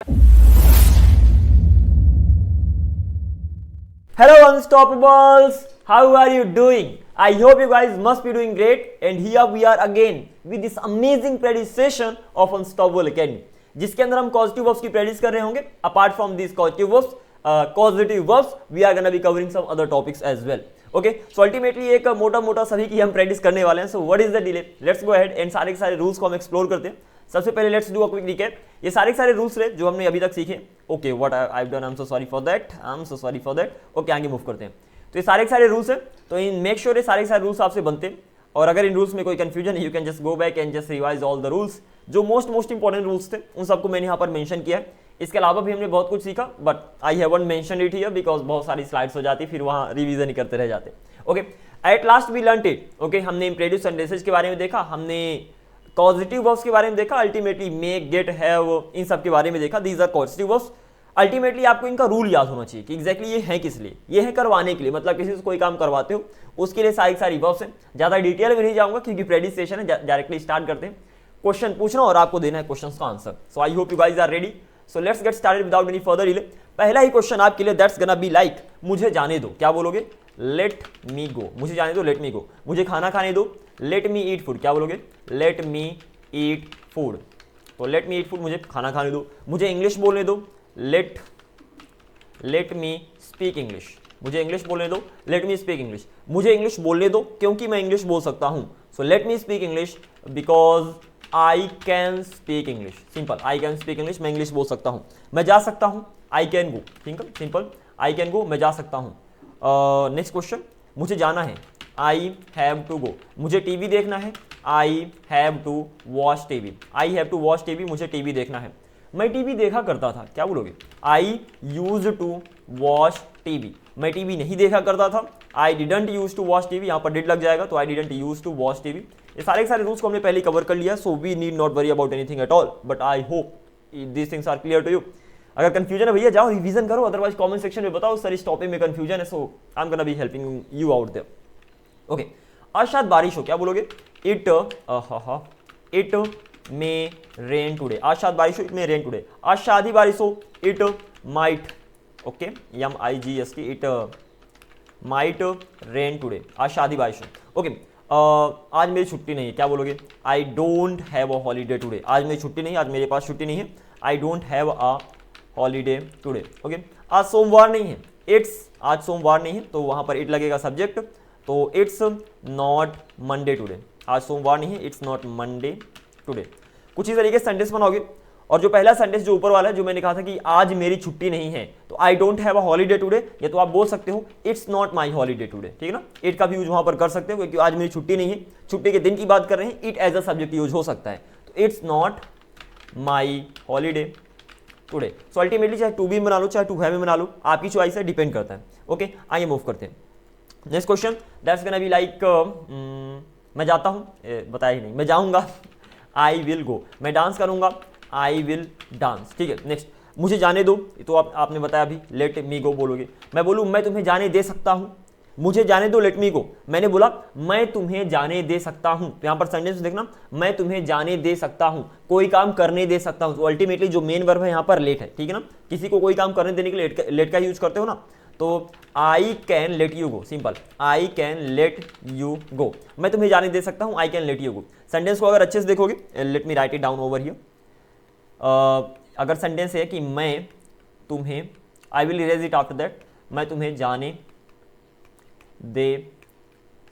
Hello Unstoppables, how are you doing? I hope you guys must be doing great, and here we are again with this amazing practice session of Unstoppable Academy, जिसके अंदर हम causative verbs की practice कर रहे होंगे. Apart from these causative verbs, causative verbs, we are gonna be covering some other topics as well. Okay, so ultimately एक मोटा सभी की हम practice करने वाले हैं. So what is the delay? Let's go ahead and सारे के सारे rules को हम explore करते हैं. सबसे पहले let's do a quick recap. ये सारे के सारे रूल्स रहे जो हमने अभी तक सीखे. Okay, what I have done, I am so sorry for that. Okay, आगे मूव करते हैं. तो ये सारे के सारे रूल्स हैं, तो इन मेक श्योर ये सारे के सारे रूल्स आपसे बनते हैं. और अगर इन रूल्स में कोई कंफ्यूजन है, you can just go back and just revise all the rules. जो मोस्ट इंपॉर्टेंट रूल्स थे उन सबको मैंने यहाँ पर मेंशन किया है. इसके अलावा भी हमने बहुत कुछ सीखा, but I haven't mention it here because बहुत सारी स्लाइड्स हो जाती, फिर वहाँ रिवीजन ही करते रह जाते. Okay, at last we learn it. Okay, हमने इंप्रेटिव सेंटेंसेस के बारे में देखा, हमने पॉजिटिव वर्ब्स के बारे में देखा, अल्टीमेटली मेक, गेट, हैव, इन सब के बारे में देखा. These are positive verbs. Ultimately आपको इनका रूल याद होना चाहिए कि एग्जैक्टली ये है किस लिए. ये है करवाने के लिए, मतलब किसी से कोई काम करवाते हो उसके लिए सारी वर्ब्स हैं. ज़्यादा डिटेल में नहीं जाऊंगा क्योंकि प्रेडिस सेशन है. डायरेक्टली स्टार्ट करते हैं. क्वेश्चन पूछना और आपको देना है क्वेश्चन का answer. So I hope you guys are ready. So let's get started without any further delay. पहला ही क्वेश्चन आपके लिए, दैट्स गना बी लाइक, मुझे जाने दो. क्या बोलोगे? लेट मी गो. मुझे जाने दो, लेट मी गो. मुझे खाना खाने दो, लेट मी ईट फूड. क्या बोलोगे? Let me eat food. तो लेट मी ईट फूड, मुझे खाना खाने दो. मुझे इंग्लिश बोलने दो, लेट मी स्पीक इंग्लिश. मुझे इंग्लिश बोलने दो, लेट मी स्पीक इंग्लिश. मुझे इंग्लिश बोलने दो क्योंकि मैं इंग्लिश बोल सकता हूं. So let me speak English because I can speak English. Simple, I can speak English, मैं इंग्लिश बोल सकता हूं. मैं जा सकता हूं, I can go. Simple, I can go, मैं जा सकता हूं. नेक्स्ट क्वेश्चन, मुझे जाना है, आई हैव टू गो. मुझे टीवी देखना है, I have to watch TV. I have to watch TV, मुझे टीवी देखना है. मैं टीवी देखा करता था. क्या बोलोगे? I use to watch TV. मैं टीवी नहीं देखा करता था. I didn't use to watch TV, यहाँ पर डिड लग जाएगा, तो I didn't use to watch TV. ये सारे के सारे रूल्स को हमने पहले कवर कर लिया. So we need not worry about anything at all, but I hope these things are clear to you. अगर कंफ्यूजन है भैया, जाओ रिवीजन करो, अदरवाइज कमेंट सेक्शन में बताओ सर इस टॉपिक में कंफ्यूजन है. So I am gonna be helping you out there. Okay, आज शायद बारिश हो. क्या बोलोगे? It may rain today. आज शायद बारिश हो, इट मे रेन टुडे. आज शायद ही बारिश हो, it might. Okay, MIGST, it might rain today. आज शायद ही बारिश हो. ओके, आज मेरी छुट्टी नहीं है. क्या बोलोगे? I don't have a holiday today. आज मेरी छुट्टी नहीं है, आज मेरे पास छुट्टी नहीं है. I don't have a holiday today. Okay, आज सोमवार नहीं है, आज सोमवार नहीं है, तो वहां पर इट लगेगा सब्जेक्ट. तो इट्स नॉट मंडे टुडे. आज सोमवार नहीं है, इट्स नॉट मंडे टुडे. कुछ इस तरीके से सेंटेंस बनाओगे. और जो पहला सेंटेंस जो ऊपर वाला है, जो मैंने कहा था कि आज मेरी छुट्टी नहीं है, तो I don't have a holiday today, या तो आप बोल सकते हो it's not my holiday today. ठीक है ना, इट का भी यूज वहां पर कर सकते हो क्योंकि आज मेरी छुट्टी नहीं है, छुट्टी के दिन की बात कर रहे हैं, it as a subject use हो सकता है. तो it's not my holiday today. So ultimately चाहे टू बी बना लो, चाहे टू हैव में बना लो, आपकी चॉइस है, डिपेंड करता है. ओके, आइए मूव करते हैं. Next question, that's gonna be like, मैं जाता हूं, बताया ही नहीं, मैं जाऊंगा, आई विल गो. मैं डांस करूंगा, आई विल डांस. ठीक है, नेक्स्ट, मुझे जाने दो. तो आपने बताया अभी, लेट मी गो बोलोगे. मैं बोलूं मैं तुम्हें जाने दे सकता हूं, मुझे जाने दो, लेट मी गो. मैंने बोला मैं तुम्हें जाने दे सकता हूं, तो यहां पर सेंटेंस देखना, मैं तुम्हें जाने दे सकता हूं, कोई काम करने दे सकता हूं. तो अल्टीमेटली जो मेन वर्ब है यहां पर लेट है. ठीक है ना, किसी को कोई काम करने देने के लिए लेट का यूज करते हो ना. तो I can let you go. Simple, I can let you go. मैं तुम्हें जाने दे सकता हूं, I can let you go. Sentence को अगर अच्छे से देखोगे, let me right it down over here. अगर सेंटेंस है कि मैं तुम्हें, I will erase it after that, मैं तुम्हें जाने दे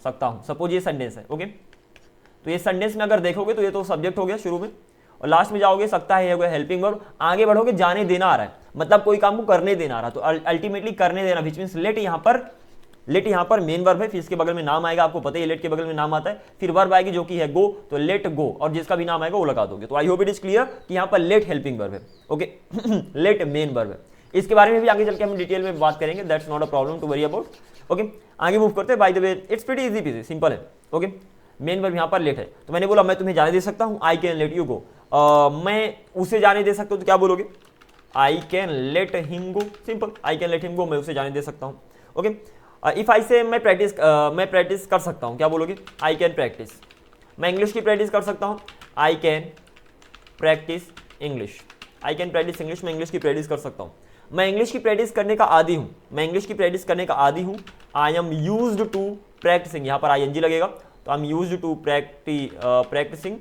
सकता हूं. सपोज ये सेंटेंस है. ओके, तो ये सेंटेंस में अगर देखोगे तो ये तो सब्जेक्ट हो गया शुरू में, और लास्ट में जाओगे सकता है हेल्पिंग वर्ब. आगे बढ़ोगे, जाने देना आ रहा है, मतलब कोई काम को करने देना आ रहा है, तो अल्टीमेटली करने देना, विच मींस लेट. यहाँ पर मेन वर्ब है, फिर इसके बगल में नाम आएगा. आपको पता है लेट के बगल में नाम आता है, फिर वर्ब आएगी जो कि है गो, तो लेट गो, और जिसका भी नाम आएगा वो लगा दोगे. तो आई होप इट इज क्लियर कि यहाँ पर लेट हेल्पिंग वर्ब है. ओके, लेट मेन वर्ब है. इसके बारे में भी आगे चल के हम डिटेल में बात करेंगे. That's not a problem to worry about. Okay, आगे मूव करते हैं. By the way it's pretty easy peasy, simple है. ओके, मेन वर्ब यहाँ पर लेट है, तो मैंने बोला मैं तुम्हें जाने दे सकता हूँ, I can let you go. मैं उसे जाने दे सकता हूँ, तो क्या बोलोगे? I can let him go. Simple, I can let him go, मैं उसे जाने दे सकता हूँ. ओके, इफ आई से मैं प्रैक्टिस कर सकता हूँ, क्या बोलोगे? I can practice. मैं इंग्लिश की प्रैक्टिस कर सकता हूँ, I can practice English. I can practice English, मैं इंग्लिश की प्रैक्टिस कर सकता हूँ, मैं इंग्लिश की प्रैक्टिस करने का आदी हूँ, मैं इंग्लिश की प्रैक्टिस करने का आदी हूँ। I am used to practising, यहाँ पर ING लगेगा, तो I am used to practising,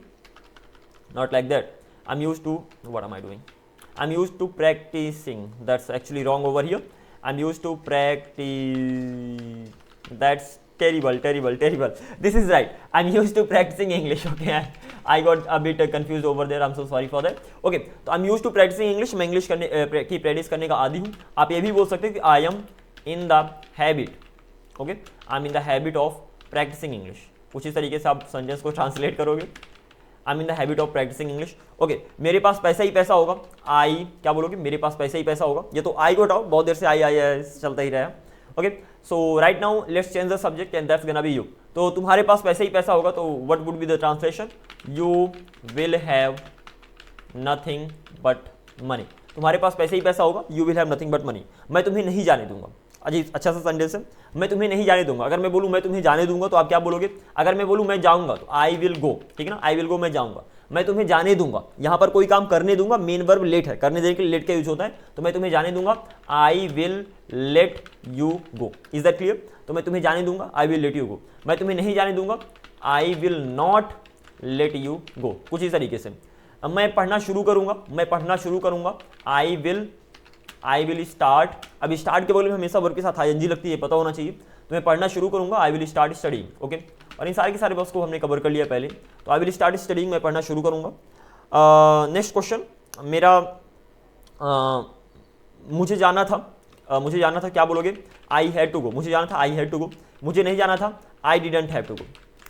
not like that, I'm used to, what am I doing, I'm used to practicing, that's actually wrong over here, I'm used to practice, that's terrible, this is right, I'm used to practicing English, okay, I got a bit confused over there, I'm so sorry for that, okay, तो I'm used to practicing English, मैं English करने की practice करने का आदी हूँ। आप ये भी बोल सकते हो कि I am in the habit, okay, I'm in the habit of practicing English, कुछ इस तरीके से आप सेंटेंस को ट्रांसलेट करोगे, I am in the habit of practising English. Okay, मेरे पास पैसा ही पैसा होगा, आई क्या बोलोगे, मेरे पास पैसा ही पैसा होगा, ये तो आई को हटाओ, बहुत देर से आई चलता ही रहा। Okay, so right now let's change the subject and that's gonna be you. तो तुम्हारे पास पैसा ही पैसा होगा, तो what would be the translation, you will have nothing but money. तुम्हारे पास पैसा ही पैसा होगा, you will have nothing but money. मैं तुम्हें नहीं जाने दूंगा, अजीब अच्छा सा सेंटेंस है, मैं तुम्हें नहीं जाने दूंगा। अगर मैं बोलूँ मैं तुम्हें जाने दूंगा तो आप क्या बोलोगे, अगर मैं बोलूँ मैं जाऊंगा तो आई विल गो, ठीक है ना, आई विल गो, मैं जाऊंगा। मैं तुम्हें जाने दूंगा, यहाँ पर कोई काम करने दूंगा, मेन वर्ब लेट है, करने देने के लिए लेट का यूज होता है, तो मैं तुम्हें जाने दूंगा, I will let you go. Is that clear? तो मैं तुम्हें जाने दूंगा, I will let you go. मैं तुम्हें नहीं जाने दूंगा, I will not let you go. कुछ इस तरीके से। अब मैं पढ़ना शुरू करूंगा, मैं पढ़ना शुरू करूंगा, आई विल स्टार्ट। अब स्टार्ट के बोले में हमेशा वर्ब के साथ ING लगती है, पता होना चाहिए। तो मैं पढ़ना शुरू करूंगा, I will start studying. Okay, और इन सारे के सारे बॉक्स को हमने कवर कर लिया पहले। तो आई विल स्टार्ट स्टडीइंग, मैं पढ़ना शुरू करूंगा। नेक्स्ट क्वेश्चन मेरा, मुझे जाना था, क्या बोलोगे, आई हैड टू गो। मुझे जाना था, आई हैड टू गो। मुझे नहीं जाना था, I didn't have to go,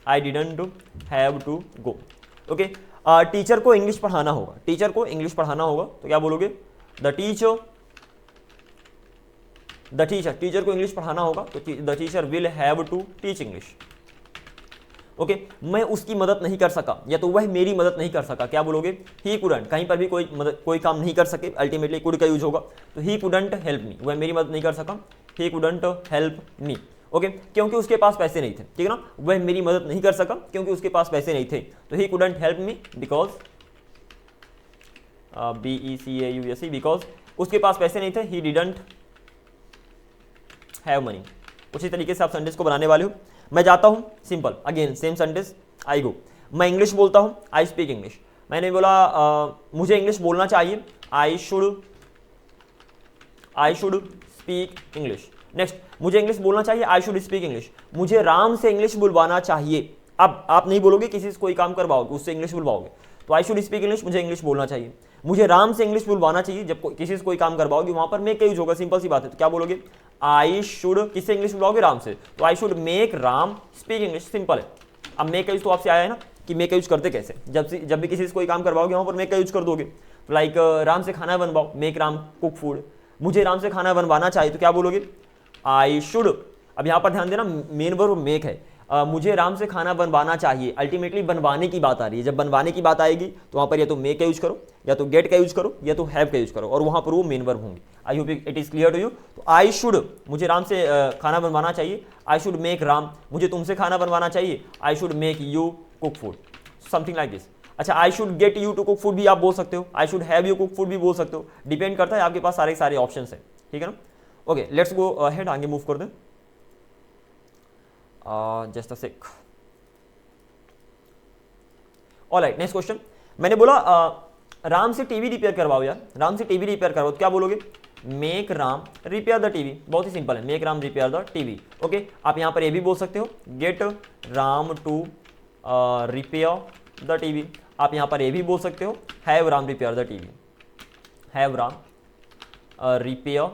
I didn't have to go. Okay, teacher को इंग्लिश पढ़ाना होगा, टीचर को इंग्लिश पढ़ाना होगा, तो क्या बोलोगे, द टीचर को इंग्लिश पढ़ाना होगा, तो the teacher will have to teach English. Okay, मैं उसकी मदद नहीं कर सका, या तो वह मेरी मदद नहीं कर सका, क्या बोलोगे, ही कुडंट। कहीं पर भी कोई काम नहीं कर सके, अल्टीमेटली कुड का यूज होगा, तो ही कुडंट हेल्प मी, वह मेरी मदद नहीं कर सका, he couldn't help me. Okay, क्योंकि उसके पास पैसे नहीं थे, ठीक है ना, वह मेरी मदद नहीं कर सका क्योंकि उसके पास पैसे नहीं थे, तो he couldn't help me because BECAUSE, because उसके पास पैसे नहीं थे, ही डिडंट हैव मनी। उसी तरीके से आप सेंटेंस को बनाने वाले हो। मैं जाता हूं, सिंपल, अगेन सेम सेंटेंस, आई गो। मैं इंग्लिश बोलता हूं, आई स्पीक इंग्लिश। मैंने बोला मुझे इंग्लिश बोलना चाहिए, I should speak English. Next, मुझे इंग्लिश बोलना चाहिए, आई शुड स्पीक इंग्लिश। मुझे राम से इंग्लिश बुलवाना चाहिए। अब आप नहीं बोलोगे किसी से कोई काम करवाओगे, उससे इंग्लिश बुलवाओगे, तो आई शुड स्पीक इंग्लिश, मुझे इंग्लिश बोलना चाहिए। मुझे राम से इंग्लिश बुलवाना चाहिए, जब किसी से कोई काम करवाओगे वहां पर मेक का यूज होगा, सिंपल सी बात है। तो क्या बोलोगे, आई शुड, किससे इंग्लिश बुलवाओगे, राम से, तो I should make Ram speak English, simple है। अब मेक का यूज तो आपसे आया है ना कि मेक का यूज करते कैसे, जब भी किसी से कोई काम करवाओगे वहां पर मेक का यूज कर दोगे। लाइक राम से खाना बनवाओ, मेक राम कुक फूड। मुझे राम से खाना बनवाना चाहिए, तो क्या बोलोगे, आई शुड। अब यहाँ पर ध्यान देना, मेन वर्ब मेक है। मुझे राम से खाना बनवाना चाहिए, अल्टीमेटली बनवाने की बात आ रही है। जब बनवाने की बात आएगी तो वहां पर या तो मेक का यूज करो, या तो गेट का यूज करो, या तो हैव का यूज करो, और वहां पर वो मेन वर्ब होंगे। I hope it is clear to you. तो आई शुड, मुझे राम से खाना बनवाना चाहिए, आई शुड मेक राम। मुझे तुमसे खाना बनवाना चाहिए, I should make you cook food, something like this. अच्छा, I should get you to cook food भी आप बोल सकते हो, I should have you cook food भी बोल सकते हो, डिपेंड करता है, आपके पास सारे ऑप्शन है, ठीक है ना। ओके, लेट्स गो अहेड, आगे मूव कर दें। Just a sec. Alright, next question. मैंने बोला राम से टीवी रिपेयर करवाओ यार, राम से टीवी रिपेयर करवाओ, तो क्या बोलोगे, make Ram repair the TV. बहुत ही सिंपल है, make Ram repair the TV. Okay, आप यहां पर ये भी बोल सकते हो, get Ram to repair the TV. आप यहां पर ये भी बोल सकते हो, have Ram repair the TV, have Ram repair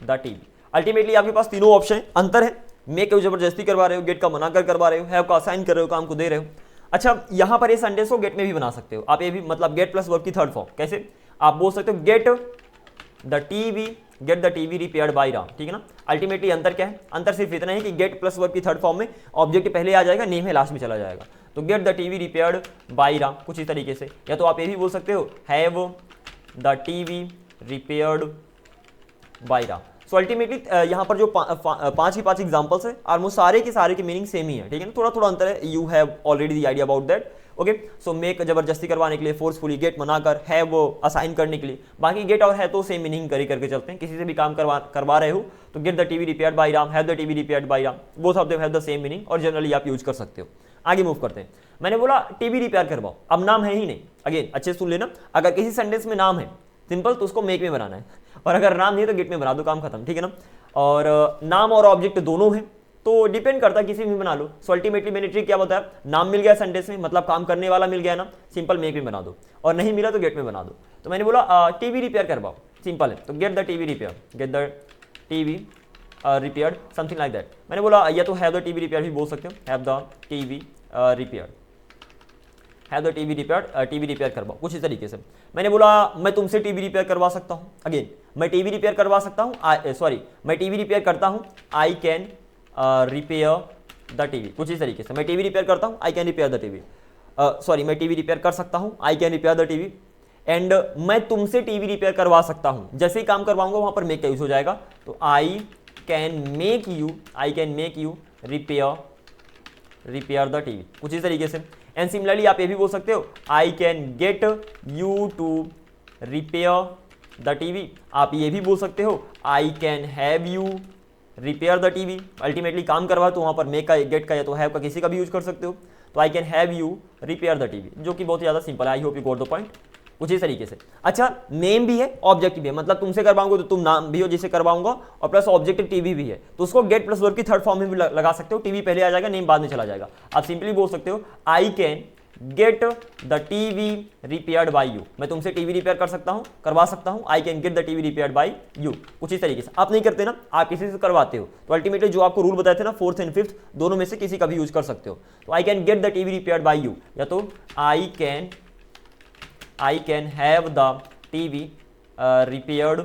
the TV. Ultimately आपके पास तीनों ऑप्शन है, अंतर है, मेक का जबरदस्ती करवा रहे हो, गेट का मना कर करवा रहे हो, हैव का असाइन कर रहे हो, काम को दे रहे हो। अच्छा, यहां पर ये सेंटेंस को गेट में भी बना सकते हो आप, ये भी मतलब गेट प्लस वर्ब की थर्ड फॉर्म। कैसे, आप बोल सकते हो get the TV repaired bye Ram, ठीक है ना। अल्टीमेटली अंतर क्या है, अंतर सिर्फ इतना है कि गेट प्लस वर्ब की थर्ड फॉर्म में ऑब्जेक्ट पहले आ जाएगा, नेम है लास्ट में चला जाएगा। तो get the TV repaired bye Ram, कुछ इस तरीके से। या तो आप ये भी बोल सकते हो, have the TV repaired bye Ram. So ultimately यहाँ पर जो पांच एग्जांपल्स है, ऑलमोस्ट सारे के मीनिंग सेम ही है, ठीक है ना। थोड़ा थोड़ा अंतर है, you have already the idea about that. Okay. So make जबरदस्ती करवाने के लिए, फोर्सफुली, गेट मनाकर, है वो असाइन करने के लिए। बाकी गेट और है तो सेम मीनिंग करके चलते हैं। किसी से भी काम करवा रहे हो तो get the TV repaired bye Ram, have the TV repaired bye Ram, both of them have the same meaning और जनरली आप यूज कर सकते हो। आगे मूव करते हैं। मैंने बोला टीवी रिपेयर करवाओ, अब नाम है ही नहीं। अगेन अच्छे सुन लेना, अगर किसी सेंटेंस में नाम है सिंपल तो उसको मेक में बनाना है, और अगर नाम नहीं तो गेट में बना दो, काम खत्म, ठीक है ना। और नाम और ऑब्जेक्ट दोनों हैं तो डिपेंड करता है, किसी में बना लो। सो अल्टीमेटली मैंने ट्रिक क्या बताया, नाम मिल गया सेंटेंस में मतलब काम करने वाला मिल गया ना, सिंपल मेक में बना दो, और नहीं मिला तो गेट में बना दो। तो मैंने बोला टीवी रिपेयर करवाओ, सिंपल है, तो get the TV repair, get the TV repaired, something like that. मैंने बोला या तो हैव द टीवी रिपेयर भी बोल सकते हो, have the TV repair, have the TV repair, TV repair करवाओ, कुछ इस तरीके से। मैंने बोला मैं तुमसे टीवी रिपेयर करवा सकता हूँ, अगेन मैं टीवी रिपेयर करवा सकता हूँ, सॉरी मैं टीवी रिपेयर करता हूँ, I can repair the TV, कुछ इस तरीके से। मैं टीवी रिपेयर करता हूँ, I can repair the TV, sorry मैं टीवी रिपेयर कर सकता हूँ, I can repair the TV. And मैं तुमसे टीवी रिपेयर करवा सकता हूँ, जैसे ही काम करवाऊंगा वहां पर मेक का यूज हो जाएगा, तो I can make you repair the TV, कुछ इस तरीके से। एंड सिमिलरली आप ये भी बोल सकते हो, I can get you to repair the TV, आप ये भी बोल सकते हो, I can have you repair the TV. Ultimately काम करवा तो वहां पर मेक का, गेट का या तो हैव का किसी का भी यूज कर सकते हो। तो आई can have you repair the TV, जो कि बहुत ही ज्यादा सिंपल है। आई hope you got the point, कुछ इस तरीके से। अच्छा, नेम भी है ऑब्जेक्ट भी है, मतलब तुमसे करवाऊंगा तो तुम नाम भी हो जिसे करवाऊंगा, और प्लस ऑब्जेक्ट टीवी भी है, तो उसको गेट प्लस वर्ब की थर्ड फॉर्म में भी लगा सकते हो। टीवी पहले आ जाएगा, नेम बाद में चला जाएगा। आप सिंपली बोल सकते हो, I can get the TV repaired bye you, मैं तुमसे टीवी रिपेयर कर सकता हूं, करवा सकता हूं, आई can get the TV repaired bye you, कुछ इस तरीके से। आप नहीं करते ना, आप किसी से करवाते हो, तो अल्टीमेटली जो आपको रूल बताए थे ना, 4th एंड 5th दोनों में से किसी का भी यूज कर सकते हो। तो आई can get the TV repaired bye you, या तो आई can have the TV repaired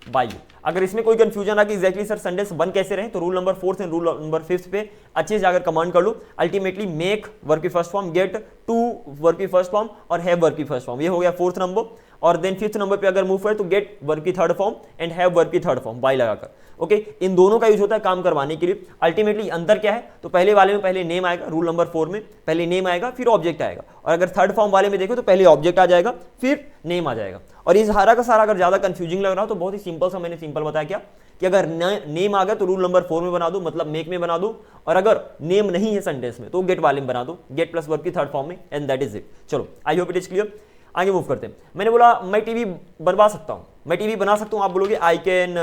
bye you. अगर इसमें कोई कंफ्यूजन आ कि एग्जैक्टली सर सेंटेंस बन कैसे रहे, तो rule number 4th and rule number 5th पे अच्छे से जाकर कमांड कर लो। अल्टीमेटली मेक वर्ब की first form, get to verb की फर्स्ट फॉर्म, और हैव वर्ब की फर्स्ट फॉर्म, ये हो गया 4th नंबर। और देन 5th नंबर पे अगर मूव हुए तो गेट वर्ब की third form and have verb की थर्ड फॉर्म, बाय लगाकर। ओके, इन दोनों का यूज होता है काम करवाने के लिए। अल्टीमेटली अंतर क्या है, तो पहले वाले में पहले नेम आएगा, रूल नंबर 4 में पहले नेम आएगा फिर ऑब्जेक्ट आएगा, और अगर थर्ड फॉर्म वाले में देखो तो पहले ऑब्जेक्ट आ जाएगा फिर नेम आ जाएगा। और इस सारा का सारा अगर ज्यादा कंफ्यूजिंग लग रहा हो तो बहुत ही सिंपल सा मैंने सिंपल बताया क्या, कि अगर नेम आ गया तो रूल नंबर 4 में बना दो, मतलब मेक में बना दो, और अगर नेम नहीं है सेंटेंस में तो गेट वाले में बना दो, गेट प्लस वर्ब की थर्ड फॉर्म में, एंड दैट इज इट। चलो, आई होप इट इज क्लियर। आगे मूव करते हैं। मैंने बोला मैं टीवी बनवा सकता हूं, मैं टीवी बना सकता हूं, आप बोलोगे I can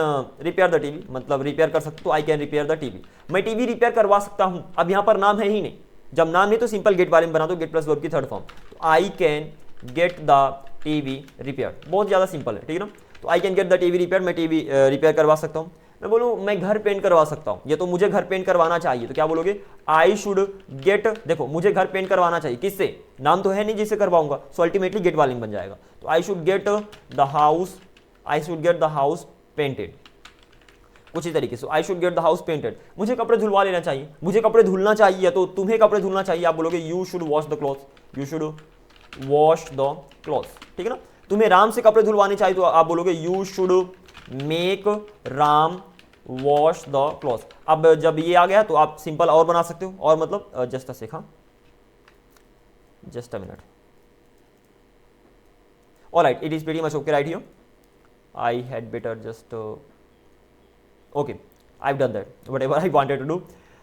repair the TV, मतलब रिपेयर कर सकते हो, I can repair the TV. मैं टीवी रिपेयर करवा सकता हूं, अब यहां पर नाम है ही नहीं, जब नाम नहीं तो सिंपल गेट वाले में बना दो, गेट प्लस वर्ब की थर्ड फॉर्म, तो आई can get the TV repair, बहुत ज्यादा सिंपल है, ठीक है ना। तो आई can get the TV repair, मैं टीवी रिपेयर करवा सकता हूं। मैं बोलूं मैं घर पेंट करवा सकता हूं, या तो मुझे घर पेंट करवाना चाहिए, तो क्या बोलोगे, आई शुड गेट, देखो मुझे घर पेंट करवाना चाहिए, किससे, नाम तो है नहीं जिससे करवाऊंगा, सो अल्टीमेटली गेट वाले में बन जाएगा। तो I should get the house painted, कुछ ही तरीके से आई should get the house painted. मुझे कपड़े धुलवा लेना चाहिए, मुझे कपड़े धुलना चाहिए, तो तुम्हें कपड़े धुलना चाहिए, आप बोलोगे you should wash the cloth, you should wash the cloth, ठीक है ना। तुम्हें राम से कपड़े धुलवाने चाहिए, तो आप बोलोगे you should make Ram wash the cloth. अब जब ये आ गया तो आप सिंपल और बना सकते हो, और मतलब just a second, just a minute, alright, it is pretty much okay right here, I had better just okay, I have done that whatever I wanted to do.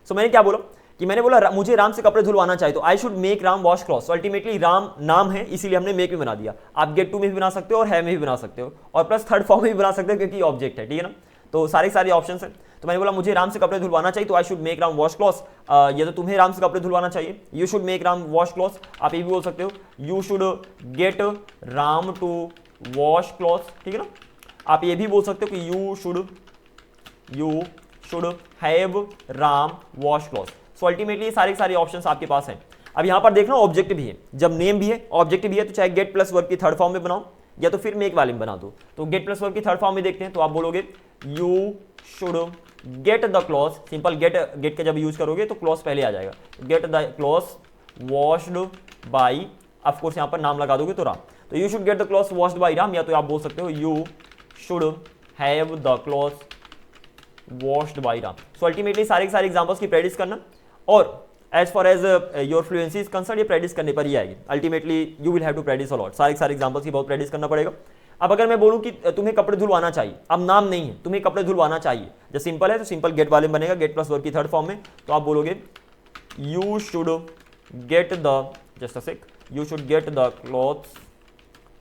So मैंने क्या बोला कि मैंने बोला मुझे राम से कपड़े धुलवाना चाहिए, तो I should make Ram wash cloth. So ultimately Ram नाम है इसीलिए हमने मेक में बना दिया। आप गेट टू में भी बना सकते हो और है में भी बना सकते हो, और प्लस थर्ड फॉर्म में भी बना सकते हो क्योंकि ऑब्जेक्ट है, ठीक है ना। तो सारे ऑप्शन है। तो मैंने बोला मुझे राम से कपड़े धुलवाना चाहिए, तो I should make Ram wash cloth, या तो तुम्हें राम से कपड़े धुलवाना चाहिए, you should make Ram wash cloth. आप ये भी बोल सकते हो you should get Ram to wash cloth, ठीक है ना। आप ये भी बोल सकते हो कि you should have Ram wash cloth. So ultimately सारे ऑप्शंस आपके पास हैं। अब यहां पर देखना ऑब्जेक्ट भी है, जब नेम भी है ऑब्जेक्ट भी है, तो चाहे गेट प्लस वर्ब की थर्ड फॉर्म में बनाओ या तो फिर मेक वाले में बना दो। तो गेट प्लस वर्ब की थर्ड फॉर्म में देखते हैं, तो आप बोलोगे you should get the cloth, simple get का जब यूज करोगे तो क्लॉथ पहले आ जाएगा, get the cloth washed by, of course यहां पर नाम लगा दोगे तो राम, तो you should get the cloth washed by Ram, या तो आप बोल सकते हो you should have the cloth washed by Ram. So ultimately सारे एग्जांपल्स की प्रैक्टिस करना, और as far as your fluency is concern, ये प्रैक्टिस करने पर ही आएगी। Ultimately you will have to practice a lot, सारे एग्जांपल्स की बहुत प्रैक्टिस करना पड़ेगा। अब अगर मैं बोलूं कि तुम्हें कपड़े धुलवाना चाहिए, अब नाम नहीं है, तुम्हें कपड़े धुलवाना चाहिए, जब सिंपल है तो सिंपल गेट वाले में बनेगा, गेट प्लस वर्ब की थर्ड फॉर्म में, तो आप बोलोगे you should get the, just a sec, you should get the clothes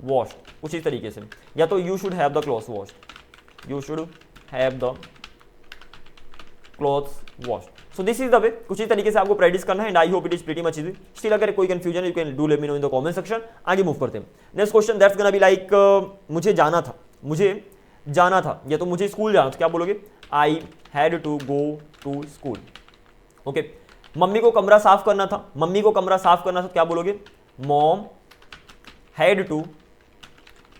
washed, कुछ इस तरीके से, या तो you should have the clothes washed, you should have the clothes washed. So this is the way, कुछ इस तरीके से आपको प्रैक्टिस करना है, and I hope it is pretty much easy. Still अगर कोई confusion you can do let me know in the comment section. आगे मूव करते हैं। Next question that's gonna be like, मुझे जाना था, या तो मुझे स्कूल जाना था, क्या बोलोगे? I had to go to school. Okay, mummy को कमरा साफ करना था, क्या बोलोगे? Mom had to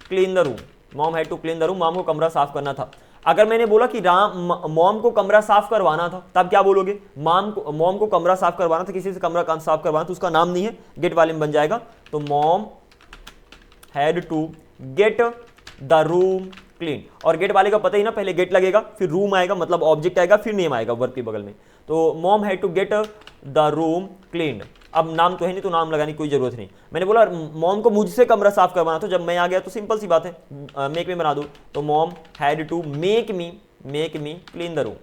clean the room, mom को कमरा साफ करना था। अगर मैंने बोला कि मॉम को कमरा साफ करवाना था, तब क्या बोलोगे? मॉम को कमरा साफ करवाना था, किसी से कमरा साफ करवाना, तो उसका नाम नहीं है, गेट वाले में बन जाएगा। तो mom had to get the room clean, और गेट वाले का पता ही ना, पहले गेट लगेगा, फिर रूम आएगा, मतलब ऑब्जेक्ट आएगा, फिर नेम आएगा वर्ब के बगल में। तो mom had to get the room clean. अब नाम तो है नहीं, तो नाम लगाने की कोई जरूरत नहीं। मैंने बोला मॉम को मुझसे कमरा साफ करवाना था, जब मैं आ गया तो सिंपल सी बात है, मेक में बना दो, तो mom had to make me clean the room.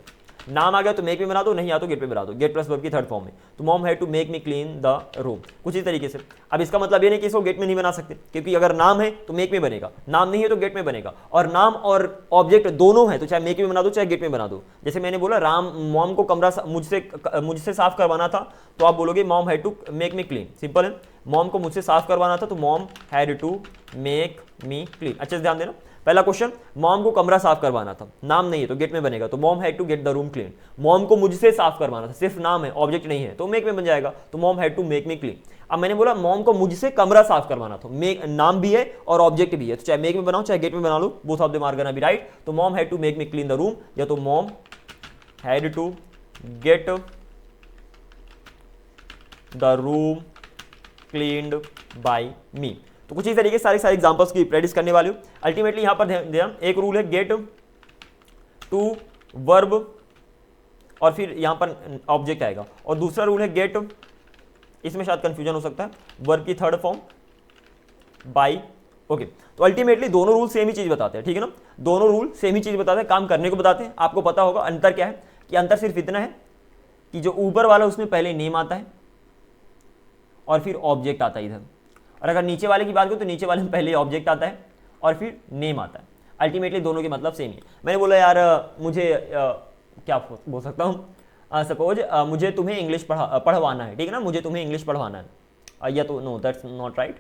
नाम आ गया तो मेक में बना दो, नहीं आ तो गेट पे बना दो, गेट प्लस वर्ब की थर्ड फॉर्म में। तो mom had to make me clean the room, कुछ इस तरीके से। अब इसका मतलब ये नहीं कि इसको गेट में नहीं बना सकते, क्योंकि अगर नाम है तो मेक में बनेगा, नाम नहीं है तो गेट में बनेगा, और नाम और ऑब्जेक्ट दोनों है तो चाहे मेक में बना दो चाहे गेट में बना दो। जैसे मैंने बोला मॉम को कमरा मुझसे साफ करवाना था, तो आप बोलोगे mom had to make me clean, simple है। मॉम को मुझसे साफ करवाना था तो mom had to make me clean. अच्छे से ध्यान देना। पहला क्वेश्चन, मॉम को कमरा साफ करवाना था, नाम नहीं है तो गेट में बनेगा, तो mom had to get the room clean. मॉम को मुझसे साफ करवाना था, सिर्फ नाम है, ऑब्जेक्ट नहीं है, तो मेक में बन जाएगा, तो mom had to make me clean. अब मैंने बोला मॉम को मुझसे कमरा साफ करवाना था, नाम भी है और ऑब्जेक्ट भी है, तो चाहे मेक में बनाओ चाहे गेट में बना लो, both of them are gonna be right. तो mom had to make me clean the room, या तो mom had to get the room cleaned by me. तो कुछ इस तरीके से सारे एग्जांपल्स की प्रैक्टिस करने वाले हो। अल्टीमेटली यहां पर ध्यान, एक रूल है गेट टू वर्ब और फिर यहां पर ऑब्जेक्ट आएगा, और दूसरा रूल है गेट, इसमें शायद कंफ्यूजन हो सकता है, वर्ब की थर्ड फॉर्म बाय। ओके, तो अल्टीमेटली दोनों रूल सेम ही चीज बताते हैं, ठीक है ना, दोनों रूल सेम ही चीज बताते हैं, काम करने को बताते हैं। आपको पता होगा अंतर क्या है, कि अंतर सिर्फ इतना है कि जो ऊपर वाला उसमें पहले नेम आता है और फिर ऑब्जेक्ट आता है इधर, और अगर नीचे वाले की बात करूं तो नीचे वाले में पहले ऑब्जेक्ट आता है और फिर नेम आता है। अल्टीमेटली दोनों के मतलब सेम ही है। मैंने बोला यार मुझे क्या बोल सकता हूँ, सपोज मुझे तुम्हें इंग्लिश पढ़वाना है, ठीक है ना, मुझे तुम्हें इंग्लिश पढ़वाना है, या तो नो दैट्स नॉट राइट।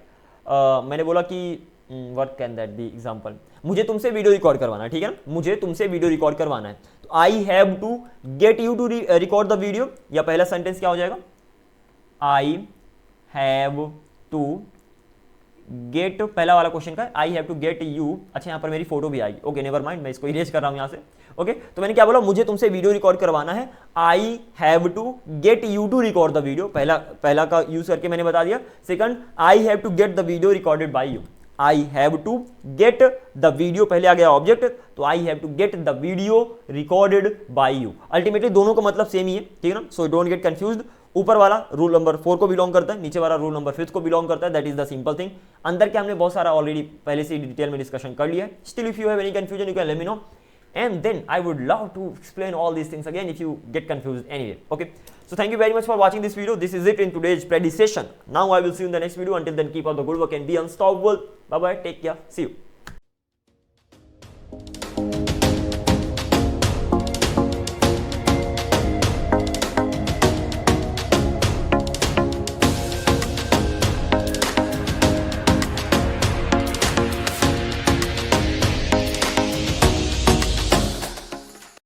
मैंने बोला कि what can that be example, मुझे तुमसे वीडियो रिकॉर्ड करवाना है, ठीक है ना, मुझे तुमसे वीडियो रिकॉर्ड करवाना है, तो I have to get you to record the video, या पहला सेंटेंस क्या हो जाएगा, आई हैव टू गेट, पहला वाला क्वेश्चन का I have to get you. अच्छा, यहाँ पर मेरी फोटो भी आएगी, ओके नेवर माइंड, मैं इसको इरेज कर रहा हूँ यहाँ से। ओके, तो मैंने क्या बोला, मुझे तुमसे वीडियो रिकॉर्ड करवाना है, I have to get you to record the video, पहला का यूज करके मैंने बता दिया। Second, I have to get the video recorded by you, I have to get the video, पहले आ गया ऑब्जेक्ट, तो I have to get the video recorded by you. Ultimately दोनों का मतलब सेम ही है, ठीक है ना, सो डोंट गेट कंफ्यूज्ड। ऊपर वाला रूल नंबर 4 को बिलोंग करता है, नीचे वाला रूल नंबर 5 को बिलोंग करता है, that is the simple thing. अंदर के हमने बहुत सारा ऑलरेडी पहले से डिटेल में डिस्कशन कर लिया है। Still if you have any confusion you can let me know, and then I would love to explain all these things again if you get confused anyway. Okay, so thank you very much for watching this video. This is it in today's practice session. Now I will see you in the next video. Until then, keep up the good work and be unstoppable. Bye bye, take care, see you.